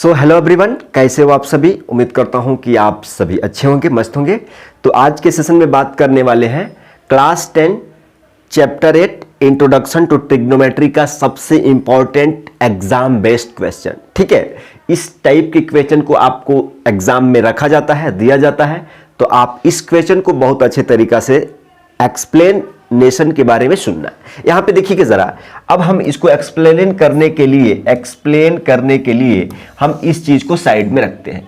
So hello everyone, कैसे हो आप सभी। उम्मीद करता हूं कि आप सभी अच्छे होंगे, मस्त होंगे। तो आज के सेशन में बात करने वाले हैं class 10 chapter 8 introduction to trigonometry का सबसे इंपॉर्टेंट एग्जाम बेस्ड क्वेश्चन। ठीक है, इस टाइप के क्वेश्चन को आपको एग्जाम में रखा जाता है, दिया जाता है, तो आप इस क्वेश्चन को बहुत अच्छे तरीका से एक्सप्लेनेशन के बारे में सुनना है। यहां पे देखिए कि जरा अब हम इसको एक्सप्लेन करने के लिए हम इस चीज को साइड में रखते हैं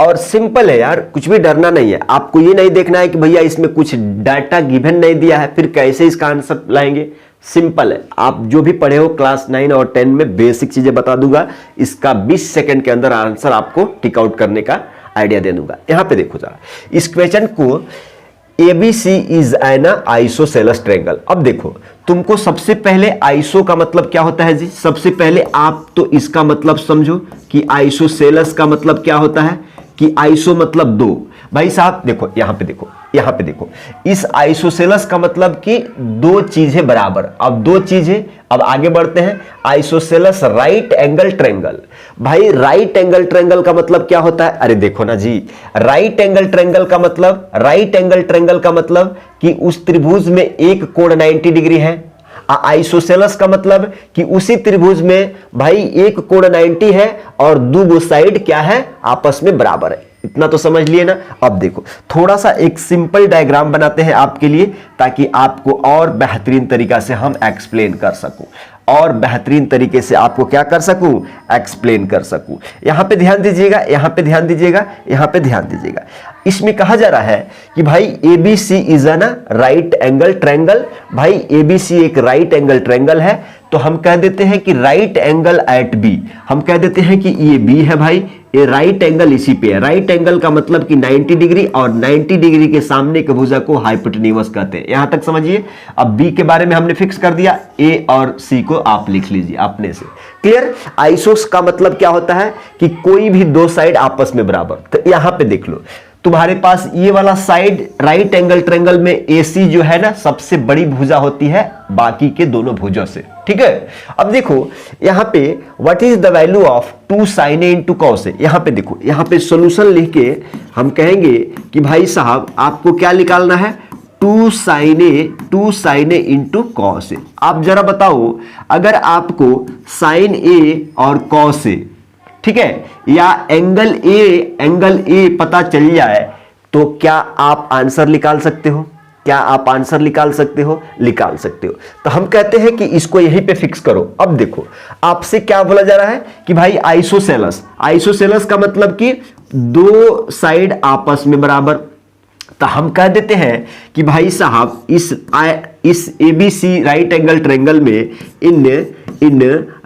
और सिंपल है यार, कुछ भी डरना नहीं है। आपको ये नहीं देखना है कि भैया इसमें कुछ डाटा गिवन नहीं दिया है फिर कैसे इसका आंसर लाएंगे। सिंपल है, आप जो भी पढ़े हो क्लास 9 और 10 में बेसिक चीजें बता दूंगा, इसका 20 सेकंड के अंदर आंसर आपको टिक आउट करने का आइडिया दे दूंगा। यहां पे देखो जरा इस क्वेश्चन को, ABC is an isosceles triangle. अब देखो तुमको सबसे पहले आइसो का मतलब क्या होता है जी। सबसे पहले आप तो इसका मतलब समझो कि आइसोसेलेस का मतलब क्या होता है कि आइसो मतलब दो। भाई साहब देखो यहां पे देखो इस आइसोसेलेस का मतलब कि दो चीजें बराबर। अब दो चीजें, अब आगे बढ़ते हैं। Isosceles right angle triangle. भाई राइट एंगल ट्रायंगल का मतलब क्या होता है? अरे देखो ना जी, राइट एंगल ट्रायंगल का मतलब कि उस त्रिभुज में एक कोण 90 डिग्री है। आइसोसेलेस का मतलब कि उसी त्रिभुज में भाई एक कोण 90 है और दो साइड क्या है, आपस में बराबर है। इतना तो समझ लिए ना। अब देखो थोड़ा सा एक सिंपल डायग्राम बनाते हैं आपके लिए, ताकि आपको और बेहतरीन तरीका से हम एक्सप्लेन कर सकूं, और बेहतरीन तरीके से आपको क्या कर सकूं, एक्सप्लेन कर सकूं। यहां पे ध्यान दीजिएगा, यहां पे ध्यान दीजिएगा। इसमें कहा जा रहा है कि भाई ABC is an right angle triangle. भाई ABC एक राइट एंगल ट्रायंगल है, तो हम कह देते हैं कि राइट एंगल एट B। हम कह देते हैं कि ये B है भाई, ये राइट एंगल इसी पे है। राइट एंगल का मतलब कि 90 डिग्री, और 90 डिग्री के सामने के भुजा को हाइपोटेन्यूज कहते हैं। यहां तक समझिए। अब B के बारे में हमने फिक्स कर दिया, A और C को आप लिख लीजिए अपने से। क्लियर। आइसोस का मतलब क्या होता है कि कोई भी दो साइड आपस में बराबर। तो यहां पे देख लो, तुम्हारे पास ये वाला साइड राइट एंगल ट्रायंगल में AC जो है ना, सबसे बड़ी भुजा होती है बाकी के दोनों भुजों से। ठीक है। अब देखो यहां पे what is the value of 2 sin A into cos A। यहां पे देखो, यहां पे सॉल्यूशन लिख के हम कहेंगे कि भाई साहब आपको क्या निकालना है, 2 sin A into cos A। आप जरा बताओ, अगर आपको sin A और cos A, ठीक है, या एंगल ए पता चल जाए, तो क्या आप आंसर निकाल सकते हो? निकाल सकते हो। तो हम कहते हैं कि इसको यहीं पे फिक्स करो। अब देखो आपसे क्या बोला जा रहा है कि भाई आइसोसेलेस का मतलब कि दो साइड आपस में बराबर। तो हम कह देते हैं कि भाई साहब इस ABC राइट एंगल ट्रायंगल में in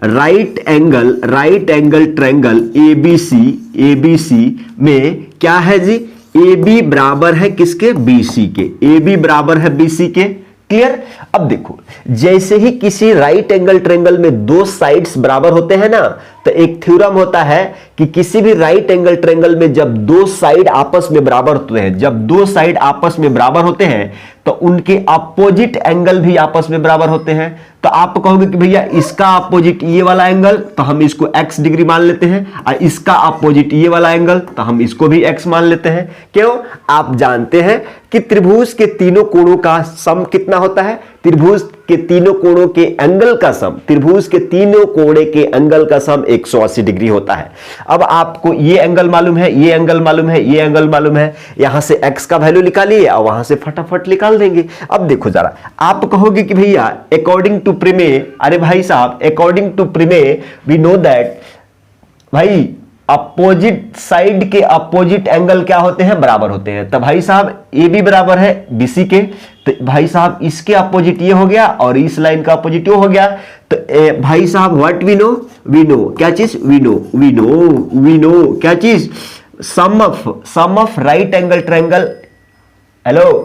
right angle triangle ABC में क्या है जी, AB बराबर है किसके, BC के। AB बराबर है BC के। क्लियर। अब देखो जैसे ही किसी राइट एंगल ट्रायंगल में दो साइड्स बराबर होते हैं ना, तो एक थ्योरम होता है कि किसी भी राइट एंगल ट्रायंगल में जब दो साइड आपस में बराबर होते हैं, तो उनके अपोजिट एंगल भी आपस में बराबर होते हैं। तो आप कहोगे कि भैया इसका अपोजिट ये वाला एंगल, तो हम इसको x डिग्री मान लेते हैं, और इसका अपोजिट ये वाला एंगल, तो हम इसको भी x मान लेते हैं। क्यों? आप जानते हैं कि त्रिभुज के तीनों कोणों का सम कितना होता है, त्रिभुज के तीनों कोणों के एंगल का सम 180 डिग्री होता है। अब आपको ये एंगल मालूम है, ये एंगल मालूम है, यहां से x का वैल्यू निकालिए और वहां से फटाफट निकाल देंगे। अब देखो जरा, आप कहोगे कि भैया अकॉर्डिंग टू प्रमेय, अरे भाई साहब अकॉर्डिंग टू प्रमेय वी नो दैट भाई अपोजिट साइड के अपोजिट एंगल क्या होते हैं, बराबर होते हैं। तो भाई साहब AB बराबर है BC के, तो भाई साहब इसके अपोजिट ये हो गया और इस लाइन का अपोजिट ये हो गया। तो भाई साहब व्हाट वी नो क्या चीज, वी नो क्या चीज, sum of right angle triangle,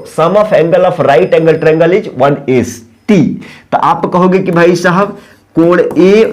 sum of angle of right angle triangle is 180। तो आप कहोगे कि भाई साहब कोण A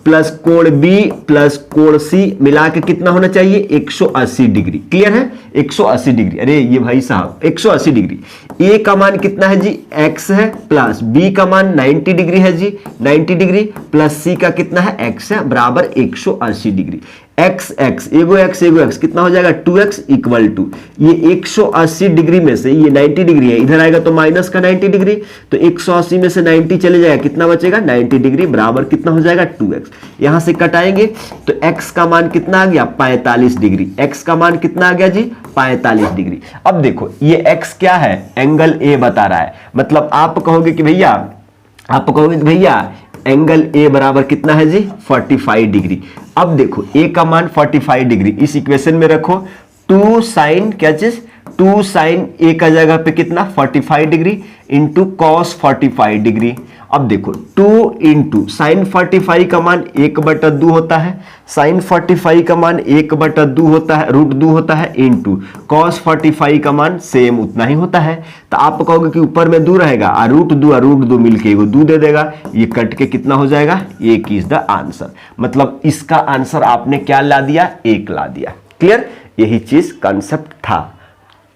प्लस कोण B प्लस कोण C मिला के कितना होना चाहिए, 180 डिग्री। क्लियर है, 180 डिग्री। अरे ये भाई साहब 180 डिग्री। A का मान कितना है जी, x है, प्लस B का मान 90 डिग्री है जी, 90 डिग्री, प्लस C का कितना है, x है, बराबर 180 डिग्री। एक्स एक्स एगो एक्स कितना हो जाएगा 2x इक्वल टू ये 180 डिग्री में से ये 90 डिग्री है, इधर आएगा तो माइनस का 90 डिग्री, तो 180 में से 90 चले जाएगा, कितना बचेगा 90 डिग्री बराबर कितना हो जाएगा 2x। यहां से कटाएंगे तो x का मान कितना आ गया 45 डिग्री, x का मान कितना आ गया जी 45 डिग्री। अब देखो ये x क्या है, एंगल A बता रहा है, मतलब आप कहोगे कि भैया एंगल A बराबर कितना है जी 45 डिग्री। अब देखो A का मान 45 डिग्री, इस इक्वेशन में रखो 2 साइन क्या चीज 2 साइन A का जगह पे कितना 45 डिग्री इंटू कॉस 45 डिग्री। अब देखो 2 इंटू साइन 45 का मान 1/2 होता है, साइन 45 का मान 1/2 होता है, √2 होता है, इंटू कॉस 45 का मान सेम उतना ही होता है। तो आप कहोगे कि ऊपर में 2 रहेगा और √2 मिलके एगो 2 दे देगा, ये कट के कितना हो जाएगा 1 इज द आंसर। मतलब इसका आंसर आपने क्या ला दिया 1 ला दिया। क्लियर, यही चीज कंसेप्ट था,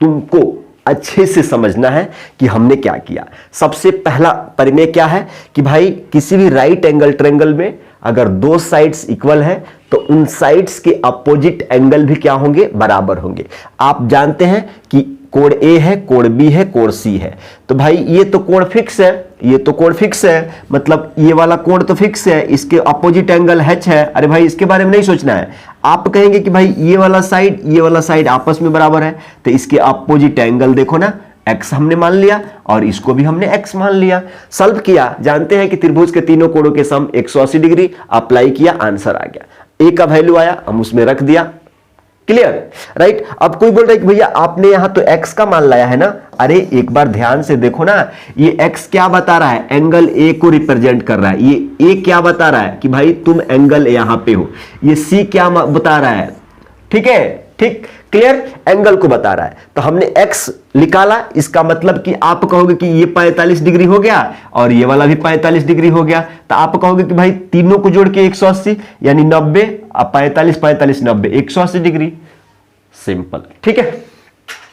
तुमको अच्छे से समझना है कि हमने क्या किया। सबसे पहला परिमेय क्या है कि भाई किसी भी राइट एंगल ट्रायंगल में अगर 2 साइड्स इक्वल है तो उन साइड्स के अपोजिट एंगल भी क्या होंगे बराबर होंगे। आप जानते हैं कि कोण A है, कोण B है, कोण C है, तो भाई ये तो कोण फिक्स है, ये तो कोण फिक्स है, मतलब ये वाला कोण तो फिक्स है, इसके अपोजिट एंगल H है। अरे भाई इसके बारे में नहीं सोचना है, आप कहेंगे कि भाई ये वाला साइड आपस में बराबर है, तो इसके अपोजिट एंगल देखो ना x हमने मान लिया और इसको भी हमने x मान लिया। सॉल्व किया, जानते हैं कि त्रिभुज के तीनों कोणों के सम 180 डिग्री, अप्लाई किया, आंसर आ गया। A का वैल्यू आया, हम उसमें रख दिया। Clear, right. अब कोई बोल रहा है कि भैया आपने यहां तो x का मान लाया है ना, अरे एक बार ध्यान से देखो ना, ये x क्या बता रहा है, एंगल A को रिप्रेजेंट कर रहा है। ये A क्या बता रहा है कि भाई तुम एंगल यहां पे हो, ये C क्या बता रहा है, ठीक है, ठीक, क्लियर, एंगल को बता रहा है। तो हमने x निकाला, इसका मतलब कि आप कहोगे कि ये 45 डिग्री हो गया और ये वाला भी 45 डिग्री हो गया, तो आप कहोगे कि भाई तीनों को जोड़ के 180 यानी 90, 45 45 90 180 डिग्री, सिंपल, ठीक है।